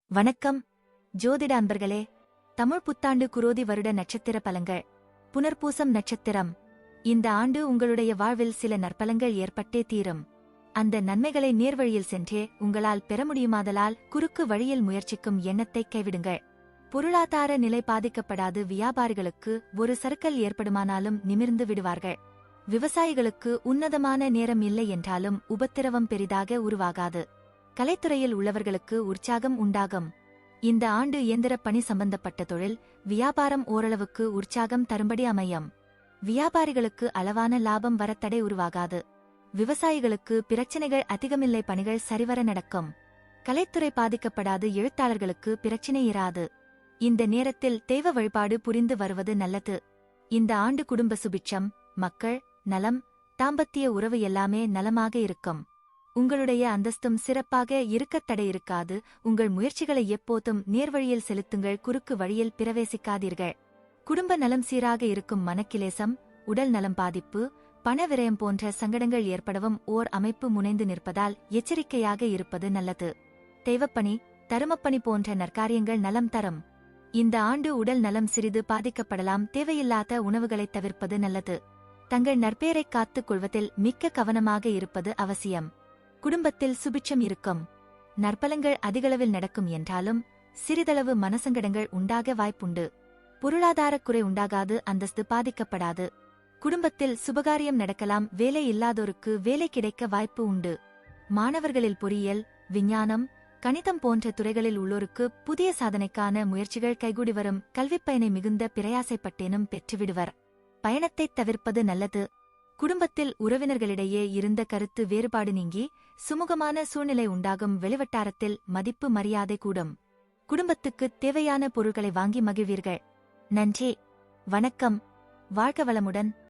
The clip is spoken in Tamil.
வணக்கம் ஜோதிட அன்பர்களே. தமிழ் புத்தாண்டு குரோதி வருட நட்சத்திர பலன்கள். புனர்பூசம் நட்சத்திரம். இந்த ஆண்டு உங்களுடைய வாழ்வில் சில நற்பலங்கள் ஏற்பட்டே தீரும். அந்த நன்மைகளை நேர்வழியில் சென்றே உங்களால் பெற முடியுமாதலால் குறுக்கு வழியில் முயற்சிக்கும் எண்ணத்தை கைவிடுங்கள். பொருளாதார நிலை பாதிக்கப்படாது. வியாபாரிகளுக்கு ஒரு சறுக்கல் ஏற்படுமானாலும் நிமிர்ந்து விடுவார்கள். விவசாயிகளுக்கு உன்னதமான நேரம் இல்லை என்றாலும் உபத்திரவம் பெரிதாக உருவாகாது. கலைத்துறையில் உள்ளவர்களுக்கு உற்சாகம் உண்டாகும். இந்த ஆண்டு இயந்திர பணி சம்பந்தப்பட்ட தொழில் வியாபாரம் ஓரளவுக்கு உற்சாகம் தரும்படி அமையும். வியாபாரிகளுக்கு அளவான லாபம் வர தடை உருவாகாது. விவசாயிகளுக்கு பிரச்சினைகள் அதிகமில்லை. பணிகள் சரிவர நடக்கும். கலைத்துறை பாதிக்கப்படாது. எழுத்தாளர்களுக்கு பிரச்சினை இராது. இந்த நேரத்தில் தெய்வ வழிபாடு புரிந்து வருவது நல்லது. இந்த ஆண்டு குடும்ப சுபிட்சம், மக்கள் நலம், தாம்பத்திய உறவு எல்லாமே நலமாக இருக்கும். உங்களுடைய அந்தஸ்தும் சிறப்பாக இருக்கத் தடை இருக்காது. உங்கள் முயற்சிகளை எப்போதும் நேர்வழியில் செலுத்துங்கள். குறுக்கு வழியில் பிரவேசிக்காதீர்கள். குடும்ப நலம் சீராக இருக்கும். மனக்கிலேசம், உடல் நலம் பாதிப்பு, பண விரயம் போன்ற சங்கடங்கள் ஏற்படவும் ஓர் அமைப்பு முனைந்து நிற்பதால் எச்சரிக்கையாக இருப்பது நல்லது. தெய்வப்பணி, தருமப்பணி போன்ற நற்காரியங்கள் நலம் தரும். இந்த ஆண்டு உடல் நலம் சிறிது பாதிக்கப்படலாம். தேவையில்லாத உணவுகளை தவிர்ப்பது நல்லது. தங்கள் நற்பெயரை காத்துக் கொள்வதில் மிக்க கவனமாக இருப்பது அவசியம். குடும்பத்தில் சுபிட்சம் இருக்கும். நற்பலங்கள் அதிகளவில் நடக்கும் என்றாலும் சிறிதளவு மனசங்கடங்கள் உண்டாக வாய்ப்புண்டு. பொருளாதார குறை உண்டாகாது. அந்தஸ்து பாதிக்கப்படாது. குடும்பத்தில் சுபகாரியம் நடக்கலாம். வேலை இல்லாதோருக்கு வேலை கிடைக்க வாய்ப்பு உண்டு. மாணவர்களில் பொறியியல், விஞ்ஞானம், கணிதம் போன்ற துறைகளில் உள்ளோருக்கு புதிய சாதனைக்கான முயற்சிகள் கைகூடி வரும். கல்விப்பயனை மிகுந்த பிரயாசைப்பட்டேனும் பெற்றுவிடுவர். பயணத்தைத் தவிர்ப்பது நல்லது. குடும்பத்தில் உறவினர்களிடையே இருந்த கருத்து வேறுபாடு நீங்கி சுமூகமான சூழ்நிலை உண்டாகும். வெளிவட்டாரத்தில் மதிப்பு மரியாதை கூடும். குடும்பத்துக்குத் தேவையான பொருட்களை வாங்கி மகிழ்வீர்கள். நன்றி, வணக்கம், வாழ்க வளமுடன்.